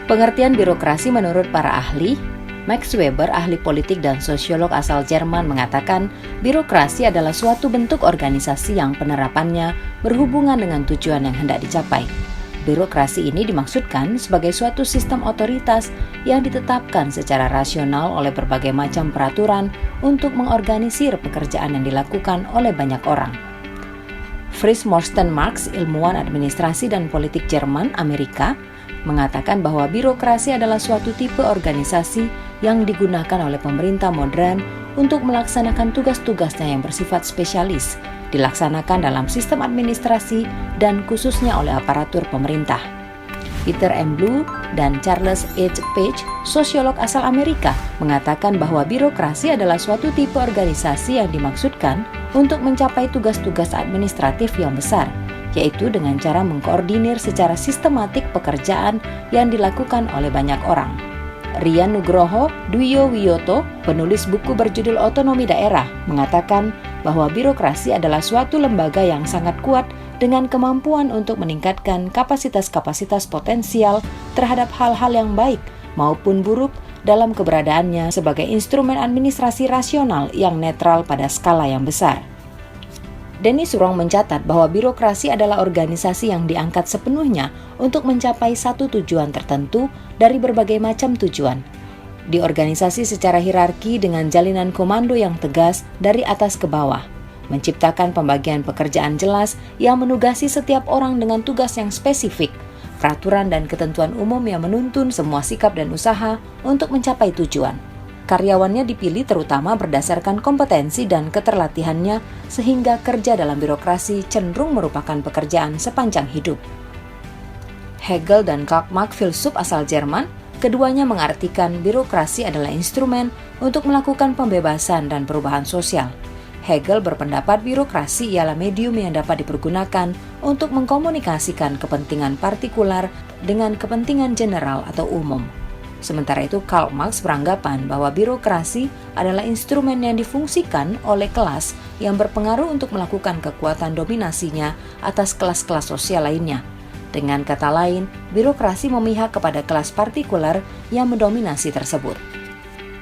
Pengertian birokrasi menurut para ahli, Max Weber, ahli politik dan sosiolog asal Jerman, mengatakan birokrasi adalah suatu bentuk organisasi yang penerapannya berhubungan dengan tujuan yang hendak dicapai. Birokrasi ini dimaksudkan sebagai suatu sistem otoritas yang ditetapkan secara rasional oleh berbagai macam peraturan untuk mengorganisir pekerjaan yang dilakukan oleh banyak orang. Fritz Morsten Marx, ilmuwan administrasi dan politik Jerman, Amerika, mengatakan bahwa birokrasi adalah suatu tipe organisasi yang digunakan oleh pemerintah modern untuk melaksanakan tugas-tugasnya yang bersifat spesialis, dilaksanakan dalam sistem administrasi dan khususnya oleh aparatur pemerintah. Peter M. Blue dan Charles H. Page, sosiolog asal Amerika, mengatakan bahwa birokrasi adalah suatu tipe organisasi yang dimaksudkan untuk mencapai tugas-tugas administratif yang besar, yaitu dengan cara mengkoordinir secara sistematik pekerjaan yang dilakukan oleh banyak orang. Rian Nugroho Dwiyowiyoto, penulis buku berjudul Otonomi Daerah, mengatakan bahwa birokrasi adalah suatu lembaga yang sangat kuat dengan kemampuan untuk meningkatkan kapasitas-kapasitas potensial terhadap hal-hal yang baik maupun buruk dalam keberadaannya sebagai instrumen administrasi rasional yang netral pada skala yang besar. Dennis Surong mencatat bahwa birokrasi adalah organisasi yang diangkat sepenuhnya untuk mencapai satu tujuan tertentu dari berbagai macam tujuan. Diorganisasi secara hierarki dengan jalinan komando yang tegas dari atas ke bawah, menciptakan pembagian pekerjaan jelas yang menugasi setiap orang dengan tugas yang spesifik, peraturan dan ketentuan umum yang menuntun semua sikap dan usaha untuk mencapai tujuan. Karyawannya dipilih terutama berdasarkan kompetensi dan keterlatihannya sehingga kerja dalam birokrasi cenderung merupakan pekerjaan sepanjang hidup. Hegel dan Karl Marx, filsuf asal Jerman, keduanya mengartikan birokrasi adalah instrumen untuk melakukan pembebasan dan perubahan sosial. Hegel berpendapat birokrasi ialah medium yang dapat dipergunakan untuk mengkomunikasikan kepentingan partikular dengan kepentingan general atau umum. Sementara itu, Karl Marx beranggapan bahwa birokrasi adalah instrumen yang difungsikan oleh kelas yang berpengaruh untuk melakukan kekuatan dominasinya atas kelas-kelas sosial lainnya. Dengan kata lain, birokrasi memihak kepada kelas partikular yang mendominasi tersebut.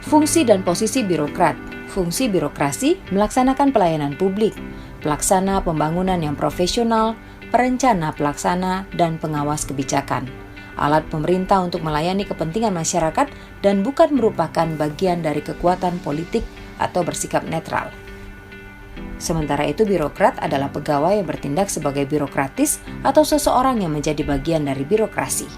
Fungsi dan posisi birokrat. Fungsi birokrasi melaksanakan pelayanan publik, pelaksana pembangunan yang profesional, perencana pelaksana, dan pengawas kebijakan. Alat pemerintah untuk melayani kepentingan masyarakat dan bukan merupakan bagian dari kekuatan politik atau bersikap netral. Sementara itu, birokrat adalah pegawai yang bertindak sebagai birokratis atau seseorang yang menjadi bagian dari birokrasi.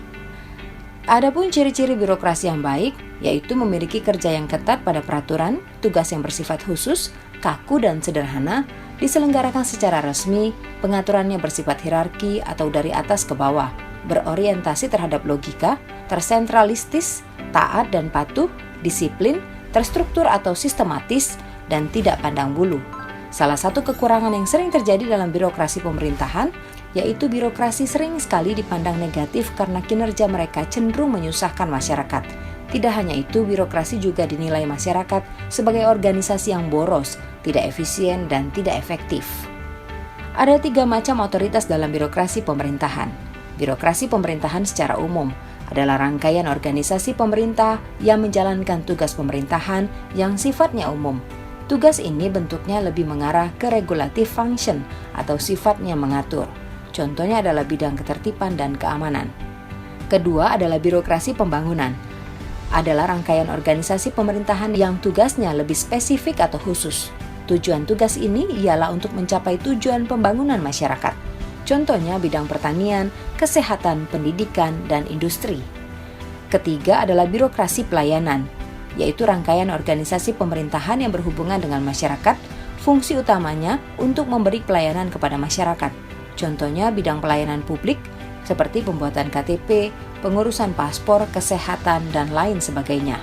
Adapun ciri-ciri birokrasi yang baik, yaitu memiliki kerja yang ketat pada peraturan, tugas yang bersifat khusus, kaku dan sederhana, diselenggarakan secara resmi, pengaturannya bersifat hierarki atau dari atas ke bawah, berorientasi terhadap logika, tersentralistis, taat dan patuh, disiplin, terstruktur atau sistematis, dan tidak pandang bulu. Salah satu kekurangan yang sering terjadi dalam birokrasi pemerintahan, yaitu birokrasi sering sekali dipandang negatif karena kinerja mereka cenderung menyusahkan masyarakat. Tidak hanya itu, birokrasi juga dinilai masyarakat sebagai organisasi yang boros, tidak efisien, dan tidak efektif. Ada 3 macam otoritas dalam birokrasi pemerintahan. Birokrasi pemerintahan secara umum adalah rangkaian organisasi pemerintah yang menjalankan tugas pemerintahan yang sifatnya umum. Tugas ini bentuknya lebih mengarah ke regulative function atau sifatnya mengatur. Contohnya adalah bidang ketertiban dan keamanan. Kedua adalah birokrasi pembangunan. Adalah rangkaian organisasi pemerintahan yang tugasnya lebih spesifik atau khusus. Tujuan tugas ini ialah untuk mencapai tujuan pembangunan masyarakat. Contohnya bidang pertanian, kesehatan, pendidikan, dan industri. Ketiga adalah birokrasi pelayanan, yaitu rangkaian organisasi pemerintahan yang berhubungan dengan masyarakat, fungsi utamanya untuk memberi pelayanan kepada masyarakat. Contohnya bidang pelayanan publik, seperti pembuatan KTP, pengurusan paspor, kesehatan, dan lain sebagainya.